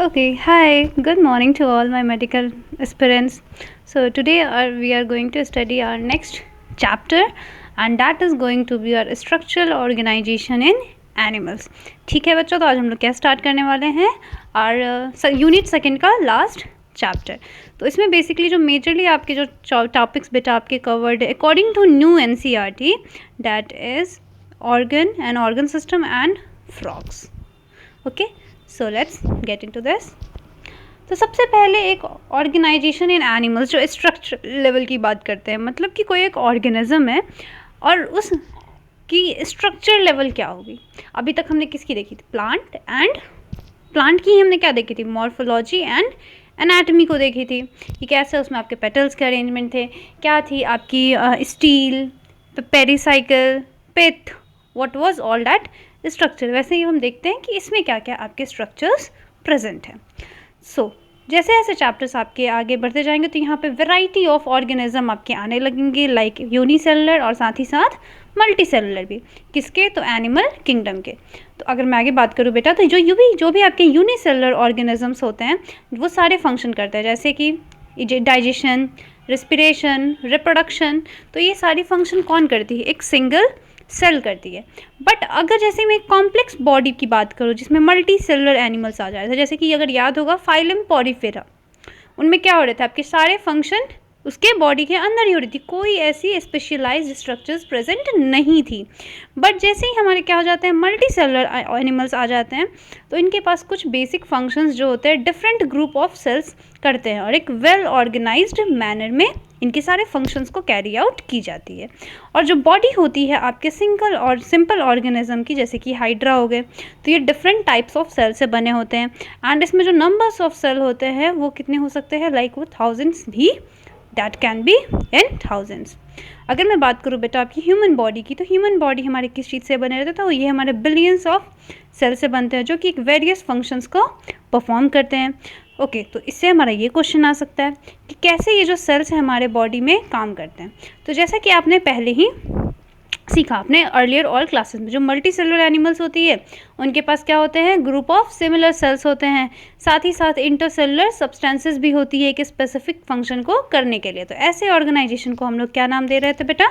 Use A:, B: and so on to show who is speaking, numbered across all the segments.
A: Okay, hi, good morning to all my medical aspirants. So, today we are going to study our next chapter, and that is going to be our structural organization in animals. ठीक है बच्चों, तो आज हम लोग क्या start करने वाले हैं और यूनिट सेकंड का लास्ट चैप्टर. तो इसमें बेसिकली जो मेजरली आपके जो टॉपिक्स बेटा आपके कवर्ड है according to new NCERT, that is organ and organ system and frogs. Okay, so let's get into this. तो सबसे पहले एक ऑर्गेनाइजेशन इन एनिमल्स जो स्ट्रक्चर लेवल की बात करते हैं, मतलब कि कोई एक ऑर्गेनिज्म है और उसकी स्ट्रक्चर लेवल क्या होगी. अभी तक हमने किसकी देखी थी, प्लांट की हमने क्या देखी थी, मॉर्फोलॉजी एंड एनाटमी को देखी थी कि कैसे उसमें आपके पेटल्स के अरेंजमेंट थे, क्या थी आपकी stele, pericycle, pith, what was all that structure. वैसे ही हम देखते हैं कि इसमें क्या क्या आपके स्ट्रक्चर्स प्रेजेंट हैं. सो जैसे जैसे चैप्टर्स आपके आगे बढ़ते जाएंगे तो यहाँ पे वैरायटी ऑफ ऑर्गेनिज्म आपके आने लगेंगे, लाइक यूनिसेलुलर और साथ ही साथ मल्टी सेलुलर भी. किसके, तो एनिमल किंगडम के. तो अगर मैं आगे बात करूँ बेटा, तो जो भी आपके यूनिसेलुलर ऑर्गेनिजम्स होते हैं वो सारे फंक्शन करते हैं, जैसे कि डाइजेशन, रेस्पिरेशन, रिप्रोडक्शन. तो ये सारी फंक्शन कौन करती है, एक सिंगल सेल करती है. बट अगर जैसे मैं कॉम्प्लेक्स बॉडी की बात करूँ जिसमें मल्टी सेलुलर एनिमल्स आ जाए, जैसे कि अगर याद होगा फाइलम पॉरीफेरा, उनमें क्या हो रहे थे, आपके सारे फंक्शन उसके बॉडी के अंदर ही हो रही थी, कोई ऐसी स्पेशलाइज्ड स्ट्रक्चर्स प्रेजेंट नहीं थी. बट जैसे ही हमारे क्या हो जाते हैं, मल्टी सेलुलर एनिमल्स आ जाते हैं, तो इनके पास कुछ बेसिक फंक्शंस जो होते हैं डिफरेंट ग्रुप ऑफ सेल्स करते हैं और एक वेल ऑर्गेनाइज्ड मैनर में इनके सारे फंक्शंस को कैरी आउट की जाती है. और जो बॉडी होती है आपके सिंगल और सिंपल ऑर्गेनिज्म की, जैसे कि हाइड्रा हो गए, तो ये डिफरेंट टाइप्स ऑफ सेल से बने होते हैं. एंड इसमें जो नंबर्स ऑफ सेल होते हैं वो कितने हो सकते हैं, लाइक वो थाउजेंड्स भी, that can be in thousands. अगर मैं बात करूँ बेटा आपकी ह्यूमन बॉडी की, तो ह्यूमन बॉडी हमारे किस चीज़ से बने रहते हैं, तो ये हमारे बिलियंस ऑफ सेल से बनते हैं जो कि एक वेरियस फंक्शंस को परफॉर्म करते हैं. ओके, तो इससे हमारा ये क्वेश्चन आ सकता है कि कैसे ये जो सेल्स हैं हमारे बॉडी में काम करते हैं. तो जैसा कि आपने पहले ही सीखा अपने अर्लियर ऑल क्लासेस में, जो मल्टी सेलुलर एनिमल्स होती है उनके पास क्या होते हैं, ग्रुप ऑफ सिमिलर सेल्स होते हैं, साथ ही साथ इंटरसेलुलर सब्सटेंसेस भी होती है एक स्पेसिफिक फंक्शन को करने के लिए. तो ऐसे ऑर्गेनाइजेशन को हम लोग क्या नाम दे रहे थे बेटा,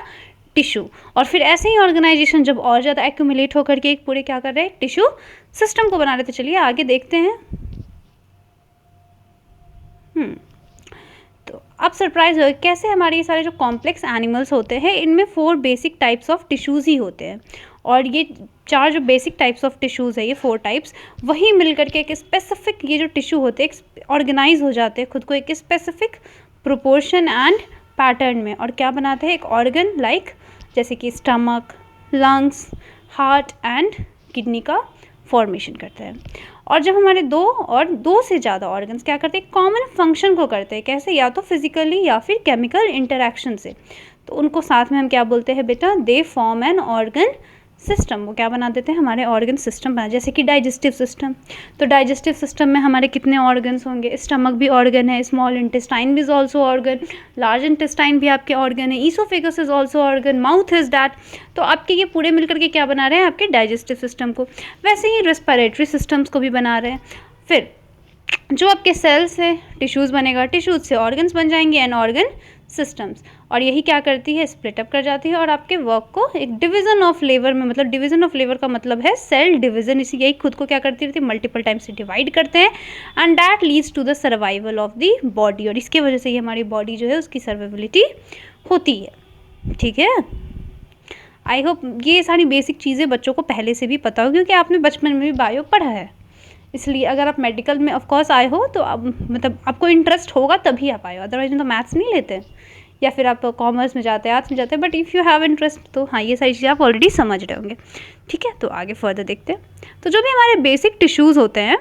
A: टिश्यू. और फिर ऐसे ही ऑर्गेनाइजेशन जब और ज़्यादा एक्यूमुलेट होकर के एक पूरे क्या कर रहे हैं, टिश्यू सिस्टम को बना रहे थे. चलिए आगे देखते हैं. तो अब सरप्राइज हो कैसे हमारे ये सारे जो कॉम्प्लेक्स एनिमल्स होते हैं इनमें 4 बेसिक टाइप्स ऑफ टिश्यूज़ ही होते हैं. और ये 4 जो बेसिक टाइप्स ऑफ टिश्यूज़ है, ये 4 टाइप्स वही मिल करके एक स्पेसिफिक ये जो टिश्यू होते हैं ऑर्गेनाइज हो जाते हैं खुद को एक स्पेसिफिक प्रोपोर्शन एंड पैटर्न में, और क्या बनाते हैं, एक ऑर्गन लाइक जैसे कि stomach, lungs, heart and kidney का फॉर्मेशन करते हैं. और जब हमारे दो से ज़्यादा ऑर्गन्स क्या करते हैं, कॉमन फंक्शन को करते हैं, कैसे, या तो फिजिकली या फिर केमिकल इंटरेक्शन से, तो उनको साथ में हम क्या बोलते हैं बेटा, they form an organ system. वो क्या बना देते हैं, हमारे ऑर्गन सिस्टम बना. जैसे कि डाइजेस्टिव सिस्टम, तो डाइजेस्टिव सिस्टम में हमारे कितने ऑर्गन्स होंगे, स्टमक भी ऑर्गन है, स्मॉल इंटेस्टाइन भी is also organ, large intestine भी आपके ऑर्गन है, oesophagus is also organ, mouth is that. तो आपके ये पूरे मिलकर के क्या बना रहे हैं, आपके डाइजेस्टिव सिस्टम को. वैसे ही रेस्पिरेटरी सिस्टम्स को भी बना रहे हैं. फिर जो आपके सेल्स है, टिश्यूज़ बनेगा, टिश्यूज़ से ऑर्गन्स बन जाएंगे एंड ऑर्गन सिस्टम्स. और यही क्या करती है, स्प्लिट अप कर जाती है और आपके वर्क को एक डिवीजन ऑफ लेबर में, मतलब डिवीजन ऑफ लेबर का मतलब है सेल डिवीजन, इसी यही खुद को क्या करती रहती है, मल्टीपल टाइम से डिवाइड करते हैं and that leads to the survival of the body. और इसके वजह से ही हमारी बॉडी जो है उसकी सर्वाइवलिटी होती है. ठीक है, आई होप ये सारी बेसिक चीज़ें बच्चों को पहले से भी पता हो, क्योंकि आपने बचपन में भी बायो पढ़ा है. इसलिए अगर आप मेडिकल में ऑफ कोर्स आए हो तो अब मतलब आपको इंटरेस्ट होगा तभी आप आए हो, अदरवाइज तो मैथ्स नहीं लेते, या फिर आप कॉमर्स में जाते हैं, आर्ट्स में जाते हैं. But if you have interest तो हाँ, ये सारी चीज़ें आप ऑलरेडी समझ रहे होंगे. ठीक है, तो आगे फर्दर देखते हैं. तो जो भी हमारे बेसिक टिश्यूज़ होते हैं,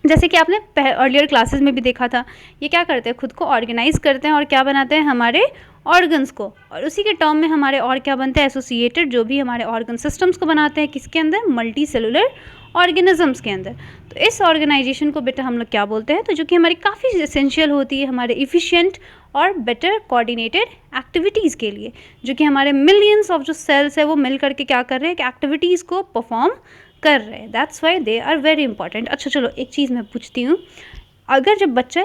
A: जैसे कि आपने अर्लियर क्लासेस में भी देखा था, ये क्या करते हैं, खुद को ऑर्गेनाइज करते हैं और क्या बनाते हैं, हमारे ऑर्गन्स को. और उसी के टर्म में हमारे और क्या बनते हैं, एसोसिएटेड, जो भी हमारे ऑर्गन सिस्टम्स को बनाते हैं, किसके अंदर, मल्टी सेलुलर ऑर्गेनिजम्स के अंदर. तो इस ऑर्गेनाइजेशन को बेटा हम लोग क्या बोलते हैं, तो जो कि हमारी काफ़ी एसेंशियल होती है हमारे इफ़िशिएंट और बेटर कोऑर्डिनेटेड एक्टिविटीज़ के लिए, जो कि हमारे मिलियंस ऑफ जो सेल्स है वो मिल करके क्या कर रहे हैं कि एक्टिविटीज़ को परफॉर्म कर रहे हैं, that's why they are very important. अच्छा चलो एक चीज़ मैं पूछती हूँ, अगर जब बच्चा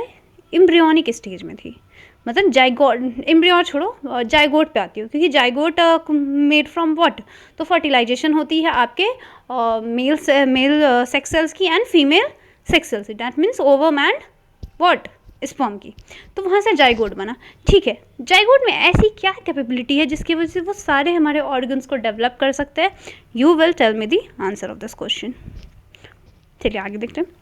A: एम्ब्रियोनिक स्टेज में थी, मतलब जाइगोट, एम्ब्रियो छोड़ो, जाइगोट पे आती हो, क्योंकि जाइगोट मेड फ्रॉम व्हाट, तो फर्टिलाइजेशन होती है आपके मेल सेक्स सेल्स की एंड फीमेल सेक्स सेल्स की, that means ovum and what, sperm की, तो वहाँ से जाइगोट बना। ठीक है, जाइगोट में ऐसी क्या कैपेबिलिटी है जिसकी वजह से वो सारे हमारे ऑर्गन्स को डेवलप कर सकते हैं? You will tell me the answer of this question. चलिए आगे देखते हैं।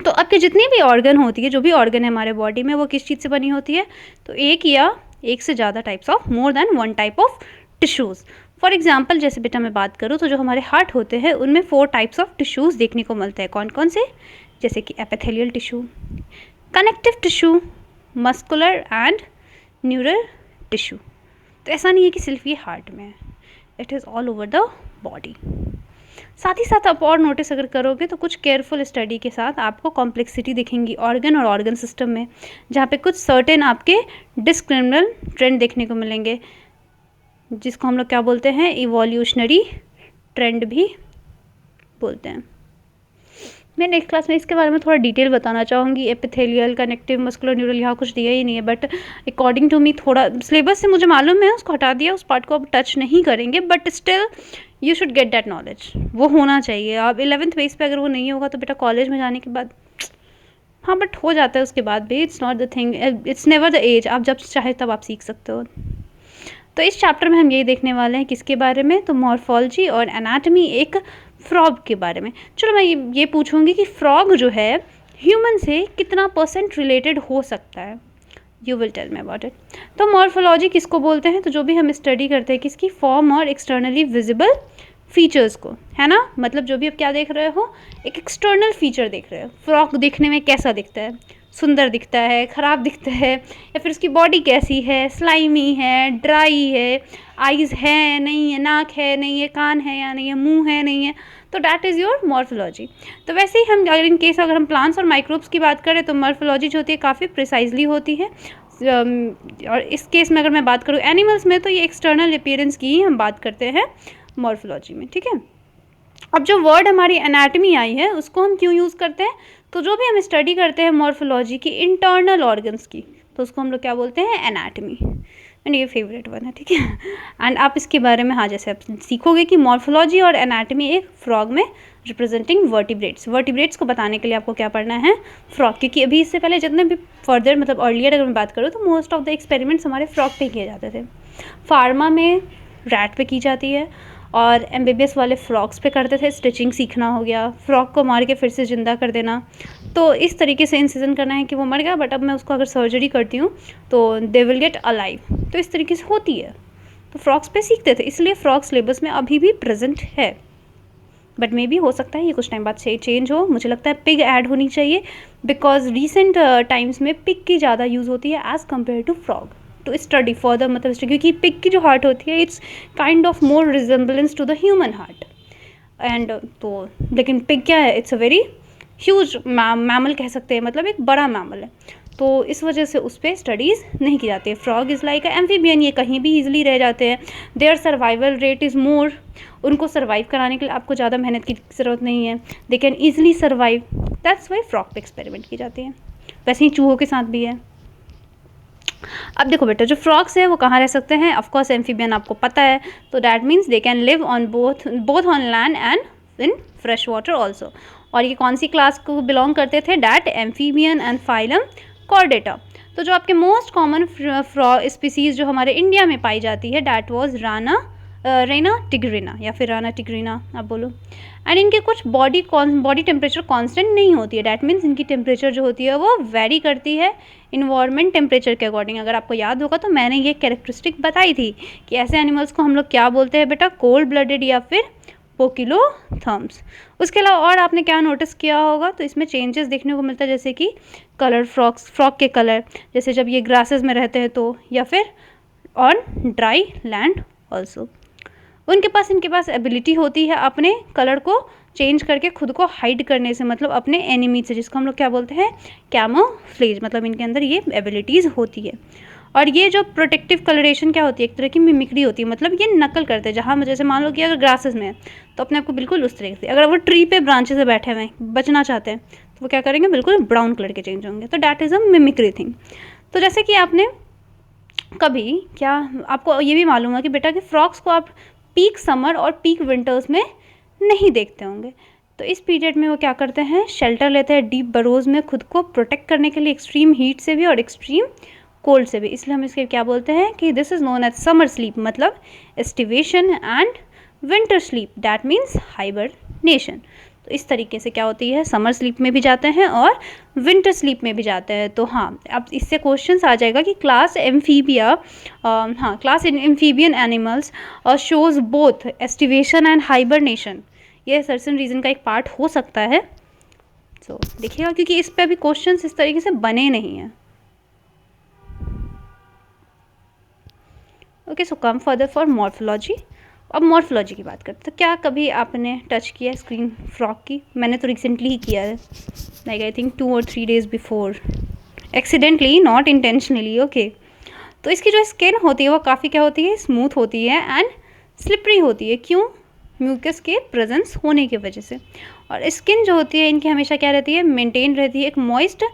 A: तो आपके जितनी भी ऑर्गन होती है, जो भी ऑर्गन है हमारे बॉडी में, वो किस चीज़ से बनी होती है? तो एक या एक से ज़्यादा types of, more than one type of tissues. For example जैसे बेटा मैं बात करूँ तो जो हमारे हार्ट होते हैं उनमें 4 टाइप्स ऑफ टिश्यूज़ देखने को मिलते हैं। कौन कौन से? जैसे कि epithelial tissue, connective tissue, muscular and neural tissue. तो ऐसा नहीं है कि सिर्फ ये हार्ट में है, it is all over the body. साथ ही साथ आप और नोटिस अगर करोगे तो कुछ केयरफुल स्टडी के साथ आपको कॉम्प्लेक्सिटी दिखेंगी ऑर्गन और ऑर्गन सिस्टम में, जहाँ पे कुछ सर्टेन आपके डिस्क्रिमिनल ट्रेंड देखने को मिलेंगे, जिसको हम लोग क्या बोलते हैं? इवोल्यूशनरी ट्रेंड भी बोलते हैं। मैं नेक्स्ट क्लास में इसके बारे में थोड़ा डिटेल बताना चाहूँगी। एपिथेलियल, कनेक्टिव, मस्कुलर, न्यूरल यहाँ कुछ दिया ही नहीं है, बट अकॉर्डिंग टू मी थोड़ा सिलेबस से मुझे मालूम है, उसको हटा दिया, उस पार्ट को अब टच नहीं करेंगे, but still you should get that knowledge, वो होना चाहिए। अब 11th बेस पे अगर वो नहीं होगा तो बेटा कॉलेज में जाने के बाद, हाँ बट हो जाता है उसके बाद भी, it's not the thing, it's never the age, आप जब चाहे तब आप सीख सकते हो। तो इस चैप्टर में हम यही देखने वाले हैं, किसके बारे में? तो मॉर्फोलॉजी और एनाटमी, एक फ्रॉग के बारे में। चलो मैं ये पूछूंगी कि फ्रॉग जो है ह्यूमन से कितना % रिलेटेड हो सकता है? You will tell me about it. तो मॉर्फोलॉजी किसको बोलते हैं? तो जो भी हम स्टडी करते हैं किसकी? फॉर्म और एक्सटर्नली विजिबल फीचर्स को, है ना? मतलब जो भी आप क्या देख रहे हो, एक एक्सटर्नल फीचर देख रहे हो। फ्रॉग दिखने में कैसा दिखता है? सुंदर दिखता है, ख़राब दिखता है, या फिर उसकी बॉडी कैसी है? स्लाइमी है, ड्राई है, आइज़ है नहीं है, नाक है नहीं है, कान है या नहीं है, मुंह है नहीं है, तो डैट इज़ योर मॉर्फोलॉजी। तो वैसे ही हम अगर हम प्लांट्स और माइक्रोब्स की बात करें तो मॉर्फोलॉजी जो होती है काफ़ी प्रिसाइजली होती है। और इस केस में अगर मैं बात करूँ एनिमल्स में, तो ये एक्सटर्नल अपीयरेंस की ही हम बात करते हैं मॉर्फोलॉजी में, ठीक है। अब जो वर्ड हमारी एनाटमी आई है उसको हम क्यों यूज़ करते हैं? तो जो भी हम स्टडी करते हैं मॉर्फोलॉजी की इंटरनल ऑर्गन्स की, तो उसको हम लोग क्या बोलते हैं? एनाटमी। एंड ये फेवरेट वन है, ठीक है। एंड आप इसके बारे में, हाँ, जैसे आप सीखोगे कि मॉर्फोलॉजी और एनाटमी एक फ्रॉग में रिप्रेजेंटिंग वर्टिब्रेट्स को बताने के लिए आपको क्या पढ़ना है? फ्रॉग। क्योंकि अभी इससे पहले जितने भी फर्दर, मतलब अर्लियर अगर मैं बात करूँ तो मोस्ट ऑफ द एक्सपेरिमेंट्स हमारे फ्रॉग पे किए जाते थे। फार्मा में रैट पे की जाती है, और एमबीबीएस वाले फ्रॉग्स पे करते थे। स्टिचिंग सीखना हो गया, फ्रॉग को मार के फिर से ज़िंदा कर देना, तो इस तरीके से इंसिजन करना है कि वो मर गया, बट अब मैं उसको अगर सर्जरी करती हूँ तो दे विल गेट अलाइव, तो इस तरीके से होती है। तो फ्रॉग्स पे सीखते थे, इसलिए फ्रॉग सिलेबस में अभी भी प्रेजेंट है, बट मे बी हो सकता है ये कुछ टाइम बाद से चेंज हो। मुझे लगता है पिग ऐड होनी चाहिए, बिकॉज रिसेंट टाइम्स में पिग की ज़्यादा यूज़ होती है as compare to frog, to study further, मतलब क्योंकि पिग की जो हार्ट होती है it's kind of more resemblance to the human heart. And तो लेकिन पिग क्या है? It's a very huge mammal कह सकते हैं, मतलब एक बड़ा मैमल है, तो इस वजह से उस पर स्टडीज़ नहीं की जाती है। फ्रॉग इज़ लाइक एम्फीबियन, ये कहीं भी ईजिली रह जाते हैं। Their survival rate is more, उनको सर्वाइव कराने के लिए आपको ज़्यादा मेहनत की ज़रूरत नहीं है, they can easily survive, that's why frog पे एक्सपेरिमेंट की जाती है। वैसे ही चूहों के साथ भी है। अब देखो बेटा, जो फ्रॉग्स है वो कहाँ रह सकते हैं? ऑफकोर्स एम्फीबियन आपको पता है, तो that means they can live on both on land and in fresh water also. और ये कौन सी क्लास को बिलोंग करते थे? That amphibian and phylum Chordata. तो जो आपके मोस्ट कॉमन फ्रॉग स्पीसीज जो हमारे इंडिया में पाई जाती है, डैट वॉज रेना टिग्रिना, या फिर राना टिग्रिना आप बोलो। एंड इनके कुछ बॉडी टेम्परेचर कांस्टेंट नहीं होती है, डैट मीन्स इनकी टेम्परेचर जो होती है वो वेरी करती है इन्वायरमेंट टेम्परेचर के अकॉर्डिंग। अगर आपको याद होगा तो मैंने ये कैरेक्टरिस्टिक बताई थी कि ऐसे एनिमल्स को हम लोग क्या बोलते हैं बेटा? कोल्ड ब्लडेड या फिर पोकिलोथर्म्स। उसके अलावा और आपने क्या नोटिस किया होगा? तो इसमें चेंजेस देखने को मिलता है, जैसे कि कलर, फ्रॉग के कलर, जैसे जब ये ग्रासेस में रहते हैं तो, या फिर ऑन ड्राई लैंड ऑल्सो। इनके पास एबिलिटी होती है अपने कलर को चेंज करके खुद को हाइड करने से, मतलब अपने एनिमी से, जिसको हम लोग क्या बोलते हैं? कैमोफ्लेज, मतलब इनके अंदर ये एबिलिटीज़ होती है। और ये जो प्रोटेक्टिव कलरेशन क्या होती है, एक तरह की मिमिक्री होती है, मतलब ये नकल करते हैं। जहाँ जैसे मान लो कि अगर ग्रासेस में है तो अपने आप को बिल्कुल उस तरीके से, अगर वो ट्री पे ब्रांचेस से बैठे हुए हैं, बचना चाहते हैं, तो वो क्या करेंगे, बिल्कुल ब्राउन कलर के चेंज होंगे। तो that is a mimicry thing. तो जैसे कि आपने कभी क्या, आपको ये भी मालूम है कि बेटा कि फ्रॉक्स को आप पीक समर और पीक विंटर्स में नहीं देखते होंगे। तो इस पीरियड में वो क्या करते हैं, शेल्टर लेते हैं डीप बरोज में, खुद को प्रोटेक्ट करने के लिए एक्सट्रीम हीट से भी और एक्सट्रीम कोल्ड से भी। इसलिए हम इसके क्या बोलते हैं कि this is known as summer sleep, मतलब aestivation, and winter sleep that means hibernation. तो इस तरीके से क्या होती है, समर स्लीप में भी जाते हैं और विंटर स्लीप में भी जाते हैं। तो हाँ, अब इससे क्वेश्चंस आ जाएगा कि class amphibia, class in amphibian animals shows both aestivation and hibernation. ये सर्टेन रीजन का एक पार्ट हो सकता है। तो देखिएगा, क्योंकि इस पे अभी क्वेश्चंस इस तरीके से बने नहीं हैं। Okay, so come further for morphology. अब मॉर्फोलॉजी की बात करते हैं। तो क्या कभी आपने टच किया स्क्रीन फ्रॉक की? मैंने तो रिसेंटली ही किया है, like I think 2 or 3 days before, accidentally, not intentionally. Okay, तो इसकी जो स्किन होती है वो काफ़ी क्या होती है, स्मूथ होती है एंड स्लिपरी होती है। क्यों? म्यूकस के प्रेजेंस होने की वजह से। और स्किन जो होती है इनकी हमेशा क्या रहती है, मेंटेन रहती है, एक मॉइस्ट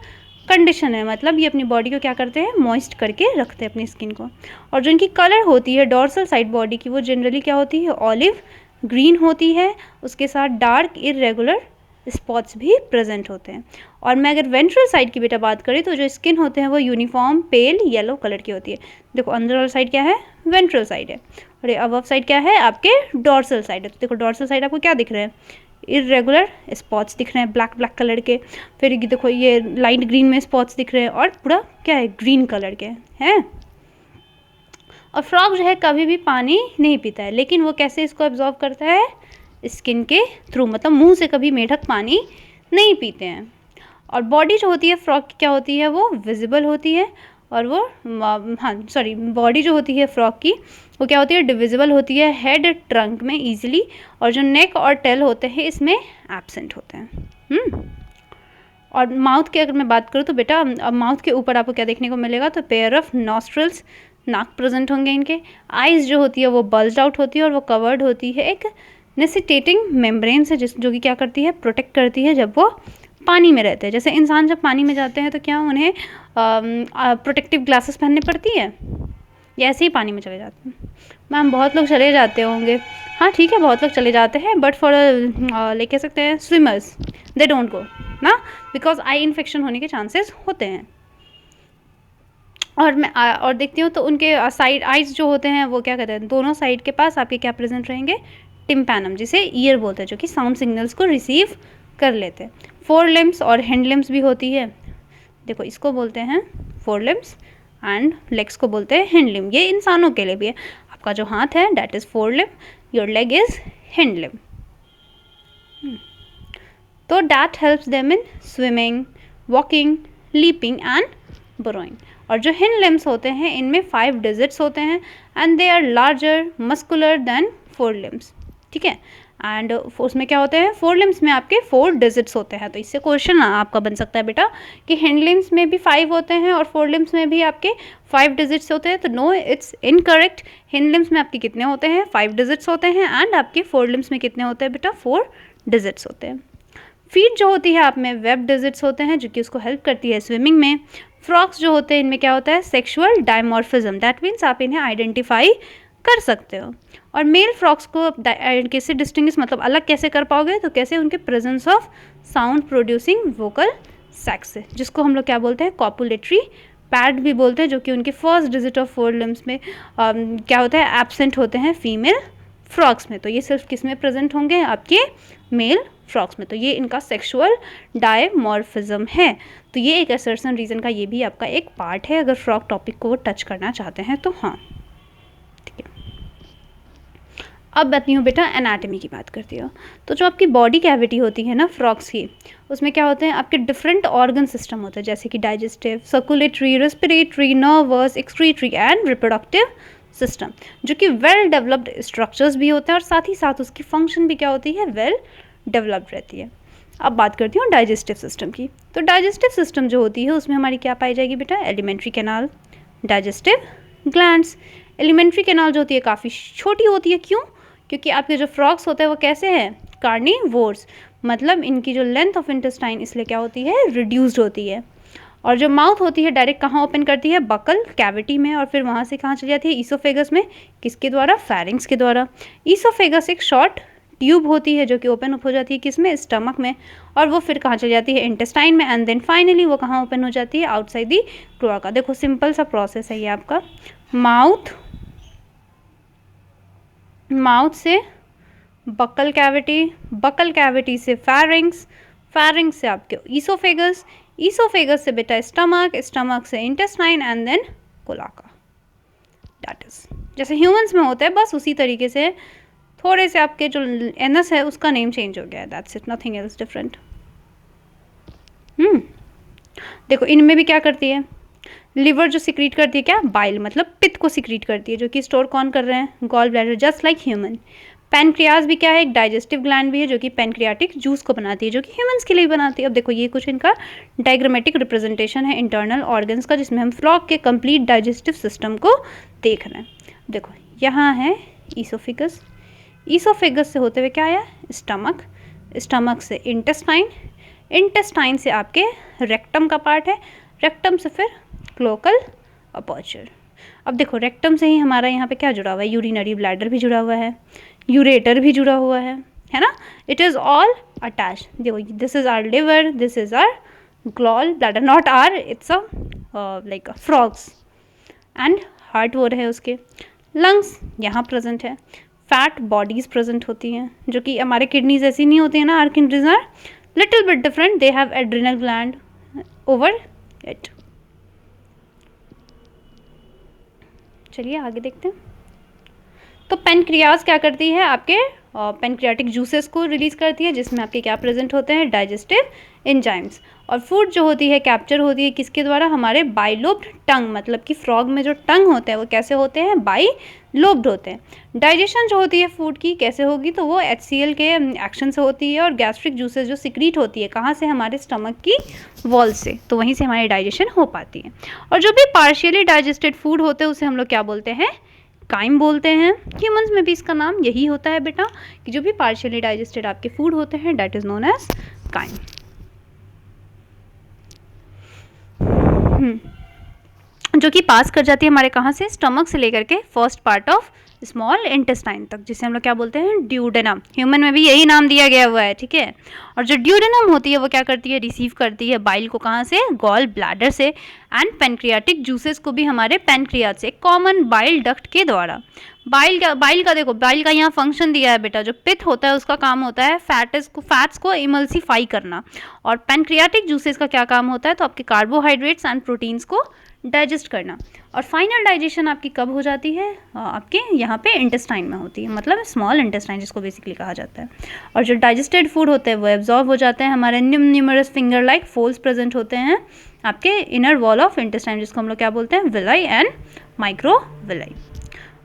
A: कंडीशन है, मतलब ये अपनी बॉडी को क्या करते हैं, मॉइस्ट करके रखते हैं अपनी स्किन को। और जो इनकी कलर होती है डॉर्सल साइड बॉडी की, वो जनरली क्या होती है, ऑलिव ग्रीन होती है, उसके साथ डार्क इरेगुलर स्पॉट्स भी प्रेजेंट होते हैं। और मैं अगर वेंट्रल साइड की बेटा बात करें तो जो स्किन होते हैं वो यूनिफॉर्म पेल येलो कलर की होती है। देखो अंदर वाला साइड क्या है, वेंट्रल साइड है, और ये अबव साइड क्या है, आपके डॉर्सल साइड है। तो देखो डॉर्सल साइड आपको क्या दिख रहे हैं, इरेगुलर स्पॉट्स दिख रहे हैं ब्लैक ब्लैक कलर के। फिर ये देखो ये लाइट ग्रीन में स्पॉट्स दिख रहे हैं, और पूरा क्या है, ग्रीन कलर के हैं। और फ्रॉग जो है कभी भी पानी नहीं पीता है, लेकिन वो कैसे इसको एब्जॉर्ब करता है, स्किन के थ्रू, मतलब मुंह से कभी मेढक पानी नहीं पीते हैं। और बॉडी जो होती है फ्रॉग की क्या होती है, वो विजिबल होती है। और वो बॉडी जो होती है फ्रॉग की वो क्या होती है, डिविजिबल होती है हेड ट्रंक में ईजिली। और जो नेक और टेल होते हैं इसमें एब्सेंट होते हैं। और माउथ की अगर मैं बात करूँ तो बेटा माउथ के ऊपर आपको क्या देखने को मिलेगा, तो पेयर ऑफ नॉस्ट्रल्स, नाक प्रेजेंट होंगे इनके। आइज़ जो होती है वो बल्ज्ड आउट होती है, और वो कवर्ड होती है एक नेसिटेटिंग मेम्ब्रेन से, जो कि क्या करती है, प्रोटेक्ट करती है जब वो पानी में रहते हैं। जैसे इंसान जब पानी में जाते हैं तो क्या उन्हें प्रोटेक्टिव ग्लासेस पहननी पड़ती है, या ऐसे ही पानी में चले जाते हैं? मैम बहुत लोग चले जाते होंगे, हाँ ठीक है, बहुत लोग चले जाते हैं, बट फॉर लाइक कह सकते हैं स्विमर्स दे डोंट गो ना, बिकॉज आई इन्फेक्शन होने के चांसेस होते हैं। और मैं और देखती हूँ तो उनके साइड आइज़ जो होते हैं वो क्या कहते हैं, दोनों साइड के पास आपके क्या प्रेजेंट रहेंगे, टिम्पैनम, जिसे ईयर बोलते हैं, जो कि साउंड सिग्नल्स को रिसीव कर लेते हैं। 4 लिम्स और हैंड लिम्स भी होती है। देखो इसको बोलते हैं 4 लिम्स एंड लेग्स को बोलते हैं हैंड लिम। ये इंसानों के लिए भी है। आपका जो हाथ है that is 4 limb, your leg is hand limb. तो that helps them in swimming, walking, leaping and burrowing. और जो हैंड लिम्स होते हैं इनमें 5 डिजिट्स होते हैं and they are larger muscular than 4 limbs, ठीक है। एंड उसमें क्या होते हैं, 4 लिम्स में आपके 4 डिजिट्स होते हैं। तो इससे क्वेश्चन आपका बन सकता है बेटा कि हैंड लिम्स में भी 5 होते हैं और 4 लिम्स में भी आपके 5 डिजिट्स होते हैं। तो no, it's incorrect. Hand limbs में आपके कितने होते हैं, 5 डिजिट्स होते हैं, एंड आपके 4 लिम्स में कितने होते हैं बेटा, 4 डिजिट्स होते हैं। फीट जो होती है आप में वेब डिजिट्स होते हैं, जो कि उसको हेल्प करती है स्विमिंग में। फ्रॉक्स जो होते हैं इनमें क्या होता है, सेक्सुअल डायमॉर्फिज्म, दैट मीन्स आप इन्हें आइडेंटिफाई कर सकते हो। और मेल फ्रॉक्स को कैसे डिस्टिंग्विश, मतलब अलग कैसे कर पाओगे, तो कैसे, उनके presence of sound producing vocal sacs से, जिसको हम लोग क्या बोलते हैं, कॉपुलेटरी पैड भी बोलते हैं, जो कि उनके फर्स्ट डिजिट ऑफ 4 लिम्स में क्या होता है, एब्सेंट होते हैं फीमेल फ्रॉक्स में। तो ये सिर्फ किस में प्रेजेंट होंगे, आपके मेल फ्रॉक्स में। तो ये इनका सेक्सुअल डायमॉर्फिज्म है। तो ये एक असर्शन रीजन का ये भी आपका एक पार्ट है, अगर फ्रॉक टॉपिक को वो टच करना चाहते हैं तो। हाँ ठीक है, अब बताती हूँ बेटा एनाटॉमी की बात करती हूँ। तो जो आपकी बॉडी कैविटी होती है ना फ्रॉक्स की, उसमें क्या होते हैं, आपके डिफरेंट ऑर्गन सिस्टम होते हैं, जैसे कि digestive, circulatory, respiratory, nervous, excretory and reproductive system, जो कि वेल डेवलप्ड स्ट्रक्चर्स भी होते हैं, और साथ ही साथ उसकी फंक्शन भी क्या होती है, वेल डेवलप्ड रहती है। अब बात करती हूँ डाइजेस्टिव सिस्टम की। तो डाइजेस्टिव सिस्टम जो होती है उसमें हमारी क्या पाई जाएगी बेटा, alimentary canal, digestive glands. Alimentary canal जो होती है काफ़ी छोटी होती है, क्यों? क्योंकि आपके जो फ्रॉग्स होते हैं वो कैसे हैं? कार्निवोर्स, मतलब इनकी जो लेंथ ऑफ इंटेस्टाइन इसलिए क्या होती है? रिड्यूस्ड होती है। और जो माउथ होती है डायरेक्ट कहाँ ओपन करती है? बकल कैविटी में, और फिर वहाँ से कहाँ चली जाती है? ईसोफेगस में। किसके द्वारा? फैरिंग्स के द्वारा। ईसोफेगस एक शॉर्ट ट्यूब होती है जो कि ओपन अप हो जाती है किसमें? स्टमक में, और वो फिर कहाँ चली जाती है? इंटेस्टाइन में, एंड देन फाइनली वो कहाँ ओपन हो जाती है? Outside the cloaca. देखो सिंपल सा प्रोसेस है ये आपका। माउथ से बकल कैविटी, बकल कैविटी से फैरिंग्स, फैरिंग्स से आपके ईसोफेगस, ईसोफेगस से बेटा स्टमक, स्टमक से intestine, and then cloaca. That is जैसे ह्यूमंस में होता है, बस उसी तरीके से थोड़े से आपके जो एनस है उसका नेम चेंज हो गया है। That's it, nothing else different. देखो इनमें भी क्या करती है? लिवर जो सिक्रीट करती है क्या? बाइल, मतलब पित्त को सिक्रीट करती है, जो कि स्टोर कौन कर रहे हैं? Gall bladder, just like human. Pancreas भी क्या है? एक डाइजेस्टिव ग्लैंड भी है जो कि पैनक्रियाटिक जूस को बनाती है, जो कि ह्यूमंस के लिए बनाती है। अब देखो ये कुछ इनका डायग्रामेटिक रिप्रेजेंटेशन है इंटरनल ऑर्गन्स का, जिसमें हम फ्रॉग के कंप्लीट डाइजेस्टिव सिस्टम को देख रहे हैं। देखो यहाँ है ईसोफेगस, ईसोफेगस से होते हुए क्या आया? स्टमक, स्टमक से इंटेस्टाइन, इंटेस्टाइन से आपके रेक्टम का पार्ट है, रेक्टम से फिर क्लोकल अपर्चर। अब देखो रेक्टम से ही हमारा यहाँ पे क्या जुड़ा हुआ है? यूरिनरी ब्लैडर भी जुड़ा हुआ है, यूरेटर भी जुड़ा हुआ है ना? It is all attach. देखो this is our liver, this is our gall bladder, not our, it's a like frogs. And heart वो रहे उसके, लंग्स यहाँ प्रेजेंट है, फैट बॉडीज प्रेजेंट होती हैं, जो कि हमारे किडनीज ऐसी नहीं होती है ना, are kidneys are little bit different, they have adrenal gland over it. चलिए आगे देखते हैं। तो पेनक्रियाज क्या करती है? आपके पेनक्रियाटिक जूसेस को रिलीज करती है, जिसमें आपके क्या प्रेजेंट होते हैं? Digestive enzymes. और फूड जो होती है कैप्चर होती है किसके द्वारा? हमारे बाइलोब्ड टंग, मतलब कि फ्रॉग में जो टंग होते हैं वो कैसे होते हैं? बाइलोब्ड होते हैं। डाइजेशन जो होती है फूड की कैसे होगी? तो वो HCl के एक्शन से होती है, और गैस्ट्रिक जूसेस जो सिक्रीट होती है कहाँ से? हमारे स्टमक की वॉल से, तो वहीं से हमारी डाइजेशन हो पाती है। और जो भी पार्शियली डाइजेस्टेड फूड होते हैं उसे हम लोग क्या बोलते हैं? काइम बोलते हैं। ह्यूमंस में भी इसका नाम यही होता है बेटा, कि जो भी पार्शियली डाइजेस्टेड आपके फूड होते हैं that is known as chyme. जो कि पास कर जाती है हमारे कहाँ से? स्टमक से लेकर के first part of small intestine तक, जिसे हम लोग क्या बोलते हैं? ड्यूडेनम। ह्यूमन में भी यही नाम दिया गया हुआ है, ठीक है। और जो ड्यूडेनम होती है वो क्या करती है? रिसीव करती है बाइल को कहाँ से? गॉल ब्लैडर से, एंड पेनक्रियाटिक जूसेस को भी हमारे पेनक्रियाज से, कॉमन बाइल डक्ट के द्वारा। बाइल का देखो, बाइल का यहाँ फंक्शन दिया है बेटा, जो पित्त होता है उसका काम होता है फैट्स को इमल्सीफाई करना, और पेनक्रियाटिक जूसेस का क्या काम होता है? तो आपके कार्बोहाइड्रेट्स एंड प्रोटीन्स को डाइजेस्ट करना। और फाइनल डाइजेशन आपकी कब हो जाती है? आपके यहाँ पे इंटेस्टाइन में होती है, मतलब स्मॉल इंटेस्टाइन जिसको बेसिकली कहा जाता है। और जो डाइजेस्टेड फूड होते हैं वो एब्जॉर्ब हो जाते हैं, हमारे numerous finger like folds present होते हैं आपके इनर वॉल ऑफ इंटेस्टाइन, जिसको हम लोग क्या बोलते हैं? Villi and microvilli.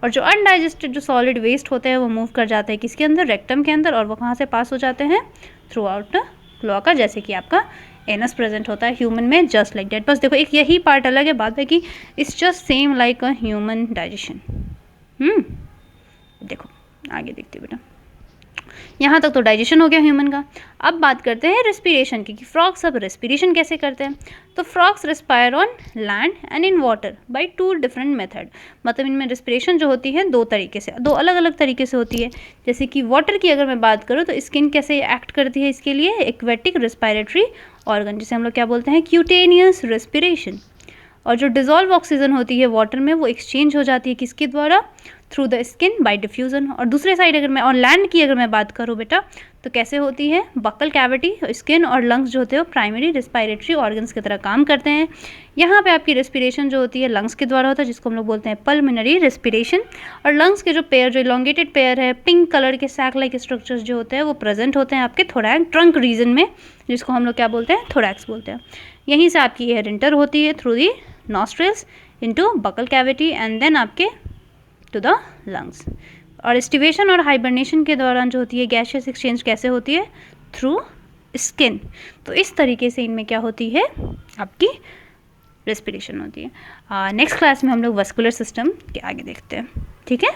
A: और जो अनडाइजेस्टेड जो सॉलिड वेस्ट होते हैं वो मूव कर जाते हैं किसके अंदर? रेक्टम के अंदर, और वो कहाँ से पास हो जाते हैं? थ्रू आउट द क्लोआका, जैसे कि आपका एनस प्रेजेंट होता है ह्यूमन में, जस्ट लाइक दैट। बस देखो एक यही पार्ट अलग है, बात है कि it's just same like a human digestion. देखो आगे देखते बेटा, यहाँ तक तो डाइजेशन हो गया ह्यूमन का। अब बात करते हैं रेस्पिरेशन की, कि फ्रॉग्स अब रेस्पिरेशन कैसे करते हैं। तो frogs respire on land and in water bye 2 different method. मतलब इनमें रेस्पिरेशन जो होती है 2 तरीके से, 2 अलग अलग तरीके से होती है। जैसे कि वाटर की अगर मैं बात करूँ तो स्किन कैसे एक्ट करती है इसके लिए? एक्वेटिक रेस्पिरेटरी ऑर्गन, जिसे हम लोग क्या बोलते हैं? Cutaneous respiration. और जो डिजॉल्व ऑक्सीजन होती है वाटर में वो एक्सचेंज हो जाती है किसके द्वारा? Through the skin bye diffusion. और दूसरे साइड अगर मैं ऑन लैंड की अगर मैं बात करूँ बेटा तो कैसे होती है? बकल कैविटी, स्किन और लंग्स जो होते हैं वो प्राइमरी रेस्पिरेटरी ऑर्गन्स की तरह काम करते हैं। यहाँ पे आपकी रेस्पिरेशन जो होती है लंग्स के द्वारा होता है, जिसको हम लोग बोलते हैं पल्मोनरी रेस्पिरेशन। और लंग्स के जो पेयर, जो इलोंगेटेड पेयर है, पिंक कलर के सैक लाइक स्ट्रक्चर्स जो होते हैं वो प्रेजेंट होते हैं आपके थोरैक्स ट्रंक रीजन में, जिसको हम लोग क्या बोलते हैं? थोरैक्स बोलते हैं। यहीं से आपकी एयर इंटर होती है through the nostrils into buccal cavity and then आपके टू द लंग्स। और एस्टिवेशन और हाइबरनेशन के दौरान जो होती है गैसियस एक्सचेंज कैसे होती है? Through skin. तो इस तरीके से इनमें क्या होती है? आपकी रेस्पिरेशन होती है। नेक्स्ट क्लास में हम लोग वस्कुलर सिस्टम के आगे देखते हैं, ठीक है।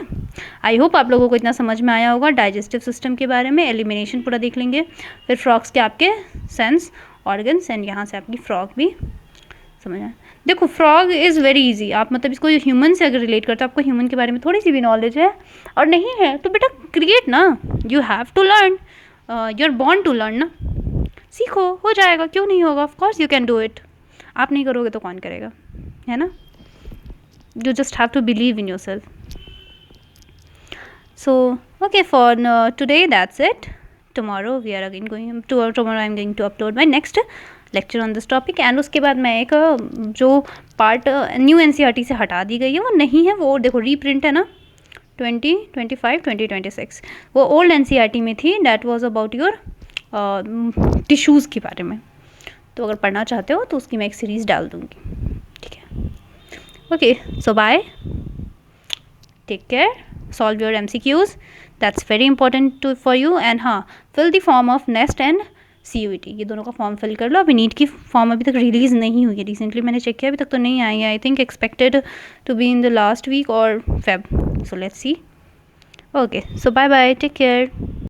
A: आई होप आप लोगों को इतना समझ में आया होगा। डाइजेस्टिव सिस्टम के बारे में एलिमिनेशन पूरा देख लेंगे, फिर फ्रॉग्स के आपके सेंस ऑर्गन्स एंड यहाँ से आपकी फ्रॉग भी समझ आए। देखो फ्रॉग इज़ वेरी इजी, आप मतलब इसको ह्यूमन से अगर रिलेट करते हो, आपको ह्यूमन के बारे में थोड़ी सी भी नॉलेज है और नहीं है तो बेटा क्रिएट ना, you have to learn, you are born to learn ना, सीखो, हो जाएगा, क्यों नहीं होगा, of course you can do it. आप नहीं करोगे तो कौन करेगा, है ना। You just have to believe in yourself. So okay, for today that's it. Tomorrow we are again going tomorrow I am going to upload my next lecture on this topic. And उसके बाद मैं एक जो part new NCERT से हटा दी गई है वो नहीं है, वो देखो रीप्रिंट है ना 2025 2026, वो ओल्ड NCERT में थी, that was about your tissues के बारे में। तो अगर पढ़ना चाहते हो तो उसकी मैं एक सीरीज़ डाल दूँगी, ठीक है। Okay, so bye, take care, solve your MCQs, that's very important to for you. And हाँ, fill the form of NEET and CUET, ये दोनों का फॉर्म फिल कर लो। अभी नीट की फॉर्म अभी तक रिलीज़ नहीं हुई है, रिसेंटली मैंने चेक किया, अभी तक तो नहीं आई है। I think expected to be in the last week और Feb, so let's see. Okay, so bye bye, take care.